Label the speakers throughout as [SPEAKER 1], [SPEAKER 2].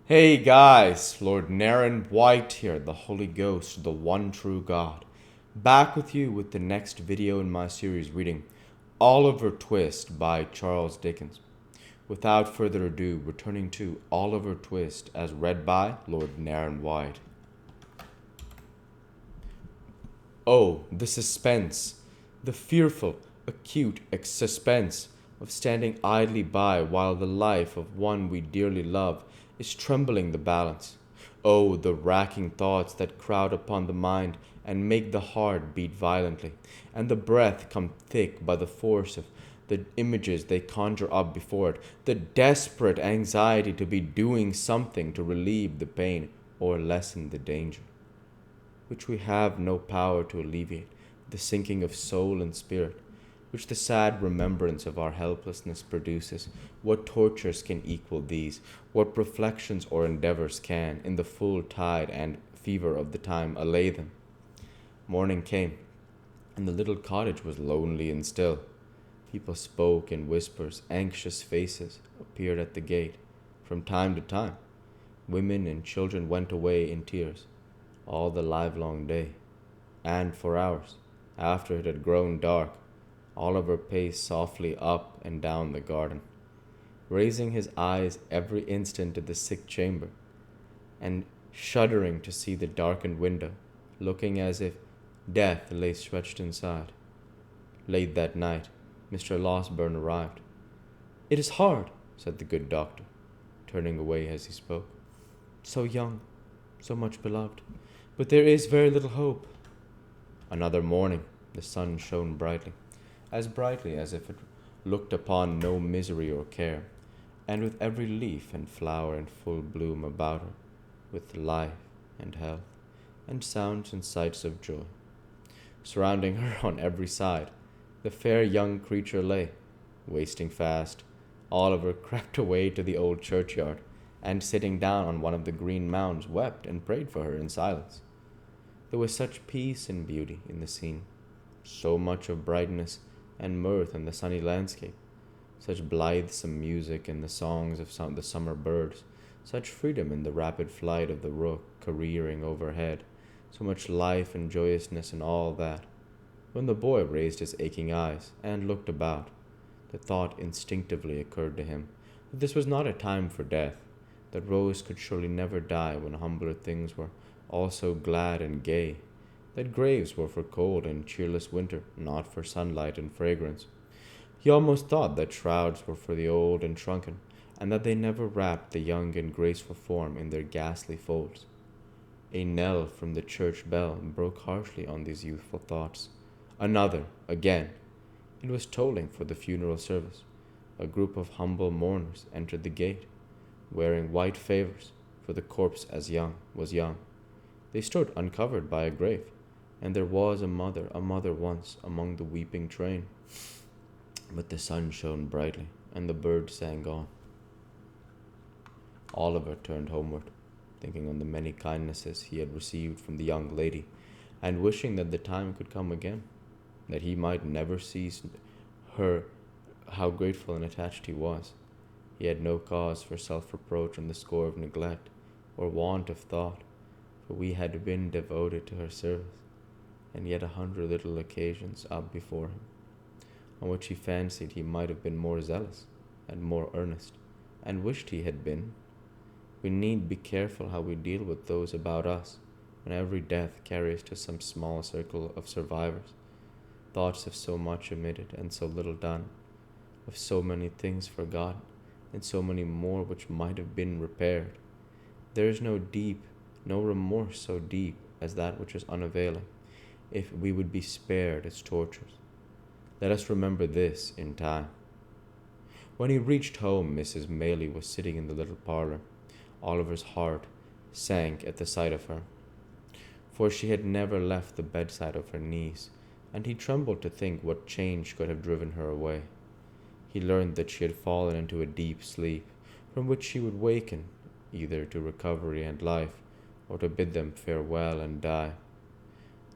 [SPEAKER 1] Hey guys, Lord Naren White here, the Holy Ghost, the one true God. Back with you with the next video in my series reading Oliver Twist by Charles Dickens. Without further ado, returning to Oliver Twist as read by Lord Naren White. Oh, the suspense, the fearful, acute suspense of standing idly by while the life of one we dearly love is trembling the balance. Oh, the racking thoughts that crowd upon the mind and make the heart beat violently, and the breath come thick by the force of the images they conjure up before it, the desperate anxiety to be doing something to relieve the pain or lessen the danger which we have no power to alleviate, the sinking of soul and spirit, which the sad remembrance of our helplessness produces. What tortures can equal these? What reflections or endeavors can, in the full tide and fever of the time, allay them? Morning came, and the little cottage was lonely and still. People spoke in whispers, anxious faces appeared at the gate. From time to time, women and children went away in tears all the livelong day, and for hours, after it had grown dark, Oliver paced softly up and down the garden, raising his eyes every instant to the sick chamber, and shuddering to see the darkened window, looking as if death lay stretched inside. Late that night, Mr. Losberne arrived. "It is hard," said the good doctor, turning away as he spoke. "So young, so much beloved. But there is very little hope." Another morning, the sun shone brightly as if it looked upon no misery or care, and with every leaf and flower in full bloom about her, with life and health, and sounds and sights of joy. Surrounding her on every side, the fair young creature lay, wasting fast. Oliver crept away to the old churchyard, and sitting down on one of the green mounds, wept and prayed for her in silence. There was such peace and beauty in the scene, so much of brightness and mirth in the sunny landscape, such blithesome music in the songs of the summer birds, such freedom in the rapid flight of the rook careering overhead, so much life and joyousness in all that, when the boy raised his aching eyes and looked about, the thought instinctively occurred to him that this was not a time for death, that Rose could surely never die when humbler things were also glad and gay, that graves were for cold and cheerless winter, not for sunlight and fragrance. He almost thought that shrouds were for the old and shrunken, and that they never wrapped the young and graceful form in their ghastly folds. A knell from the church bell broke harshly on these youthful thoughts. Another, again. It was tolling for the funeral service. A group of humble mourners entered the gate, wearing white favors, for the corpse was young. They stood uncovered by a grave, and there was a mother once among the weeping train. But the sun shone brightly, and the birds sang on. Oliver turned homeward, thinking on the many kindnesses he had received from the young lady, and wishing that the time could come again, that he might never see her how grateful and attached he was. He had no cause for self-reproach on the score of neglect or want of thought, for we had been devoted to her service, and yet 100 little occasions up before him, on which he fancied he might have been more zealous and more earnest, and wished he had been. We need be careful how we deal with those about us, when every death carries to some small circle of survivors thoughts of so much omitted and so little done, of so many things forgotten, and so many more which might have been repaired. There is no remorse so deep as that which is unavailing, if we would be spared its tortures. Let us remember this in time. When he reached home, Mrs. Maylie was sitting in the little parlor. Oliver's heart sank at the sight of her, for she had never left the bedside of her niece, and he trembled to think what change could have driven her away. He learned that she had fallen into a deep sleep, from which she would waken, either to recovery and life, or to bid them farewell and die.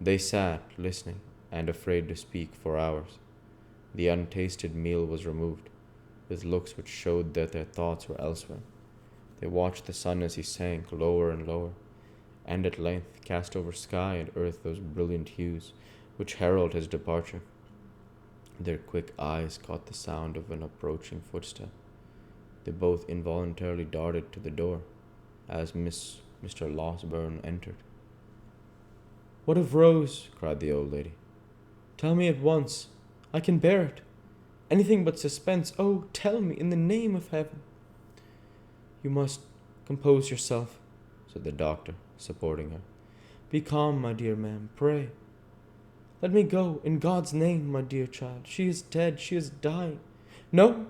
[SPEAKER 1] They sat, listening, and afraid to speak, for hours. The untasted meal was removed, with looks which showed that their thoughts were elsewhere. They watched the sun as he sank lower and lower, and at length cast over sky and earth those brilliant hues which herald his departure. Their quick eyes caught the sound of an approaching footstep. They both involuntarily darted to the door as Mr. Losberne entered. "What of Rose?" cried the old lady. "Tell me at once. I can bear it. Anything but suspense. Oh, tell me, in the name of heaven." "You must compose yourself," said the doctor, supporting her. "Be calm, my dear ma'am, pray. Let me go, in God's name, my dear child. She is dead, she is dying." "No,"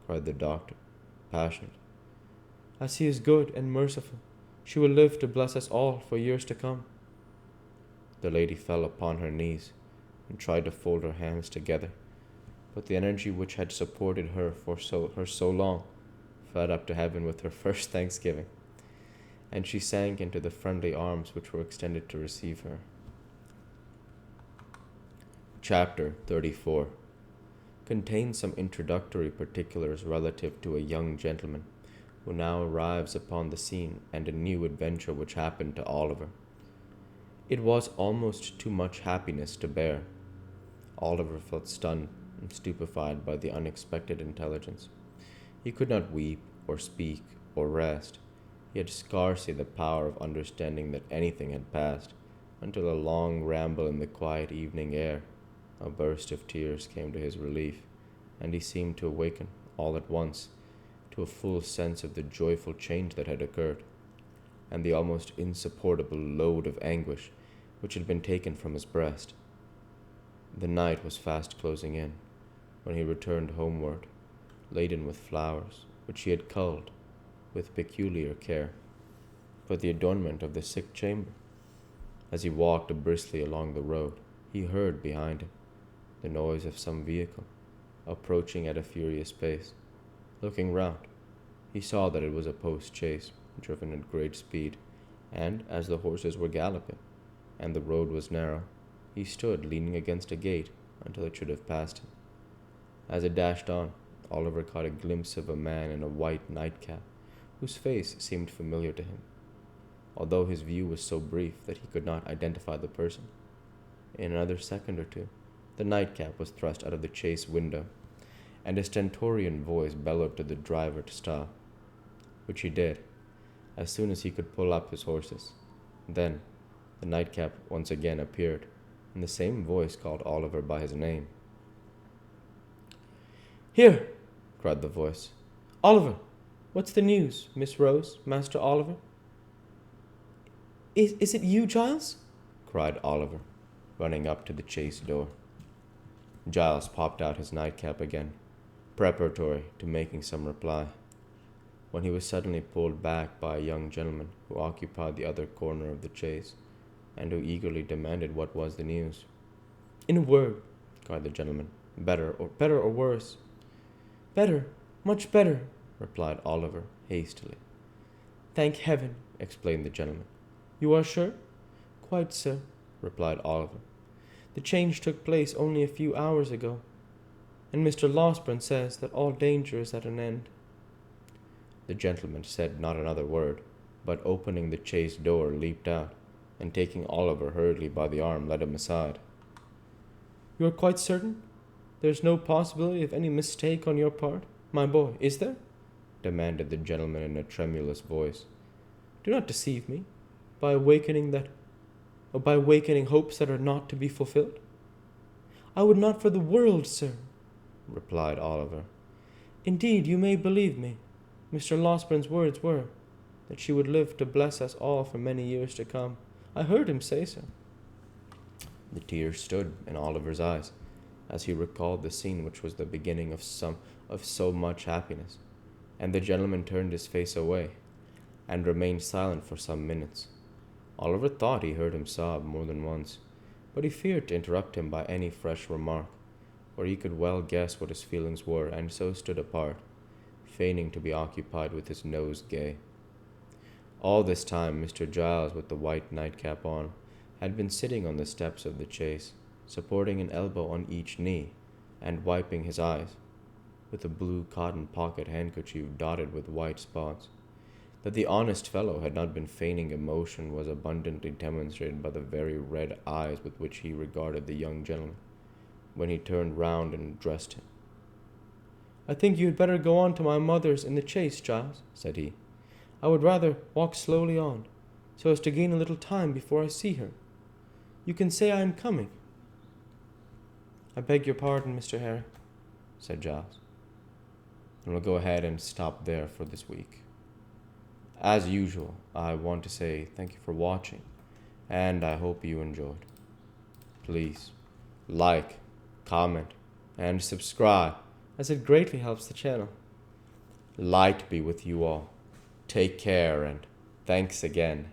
[SPEAKER 1] cried the doctor, passionate. "As he is good and merciful, she will live to bless us all for years to come." The lady fell upon her knees and tried to fold her hands together, but the energy which had supported her for so long fled up to heaven with her first thanksgiving, and she sank into the friendly arms which were extended to receive her. Chapter 34 contains some introductory particulars relative to a young gentleman who now arrives upon the scene and a new adventure which happened to Oliver. It was almost too much happiness to bear. Oliver felt stunned and stupefied by the unexpected intelligence. He could not weep, or speak, or rest. He had scarcely the power of understanding that anything had passed, until a long ramble in the quiet evening air, a burst of tears came to his relief, and he seemed to awaken, all at once, to a full sense of the joyful change that had occurred, and the almost insupportable load of anguish which had been taken from his breast. The night was fast closing in, when he returned homeward, laden with flowers, which he had culled, with peculiar care, for the adornment of the sick chamber. As he walked briskly along the road, he heard behind him the noise of some vehicle, approaching at a furious pace. Looking round, he saw that it was a post-chaise, driven at great speed, and, as the horses were galloping, and the road was narrow, he stood leaning against a gate until it should have passed him. As it dashed on, Oliver caught a glimpse of a man in a white nightcap, whose face seemed familiar to him, although his view was so brief that he could not identify the person. In another second or two, the nightcap was thrust out of the chaise window, and a stentorian voice bellowed to the driver to stop, which he did, as soon as he could pull up his horses. Then the nightcap once again appeared, and the same voice called Oliver by his name. "Here!" cried the voice. "Oliver! What's the news, Miss Rose, Master Oliver?" Is it you, Giles?" cried Oliver, running up to the chaise door. Giles popped out his nightcap again, preparatory to making some reply, when he was suddenly pulled back by a young gentleman who occupied the other corner of the chaise, and who eagerly demanded what was the news. "In a word," cried the gentleman, better or worse?" "Better, much better," replied Oliver hastily. "Thank heaven," explained the gentleman. "You are sure?" "Quite, sir," replied Oliver. "The change took place only a few hours ago, and Mr. Losberne says that all danger is at an end." The gentleman said not another word, but opening the chaise door, leaped out, and taking Oliver hurriedly by the arm, led him aside. "You are quite certain? There is no possibility of any mistake on your part, my boy, is there?" demanded the gentleman in a tremulous voice. "Do not deceive me by awakening hopes that are not to be fulfilled." "I would not for the world, sir," replied Oliver. "Indeed, you may believe me. Mr. Losberne's words were that she would live to bless us all for many years to come. I heard him say so." The tears stood in Oliver's eyes as he recalled the scene which was the beginning of so much happiness, and the gentleman turned his face away and remained silent for some minutes. Oliver thought he heard him sob more than once, but he feared to interrupt him by any fresh remark, for he could well guess what his feelings were, and so stood apart, feigning to be occupied with his nosegay. All this time Mr. Giles, with the white nightcap on, had been sitting on the steps of the chaise, supporting an elbow on each knee, and wiping his eyes with a blue cotton pocket handkerchief dotted with white spots. That the honest fellow had not been feigning emotion was abundantly demonstrated by the very red eyes with which he regarded the young gentleman when he turned round and addressed him. "I think you had better go on to my mother's in the chaise, Giles," said he. "I would rather walk slowly on, so as to gain a little time before I see her. You can say I am coming." "I beg your pardon, Mr. Harry," said Giles, "and we'll go ahead and stop there for this week. As usual, I want to say thank you for watching, and I hope you enjoyed. Please like, comment, and subscribe, as it greatly helps the channel. Light be with you all. Take care, and thanks again.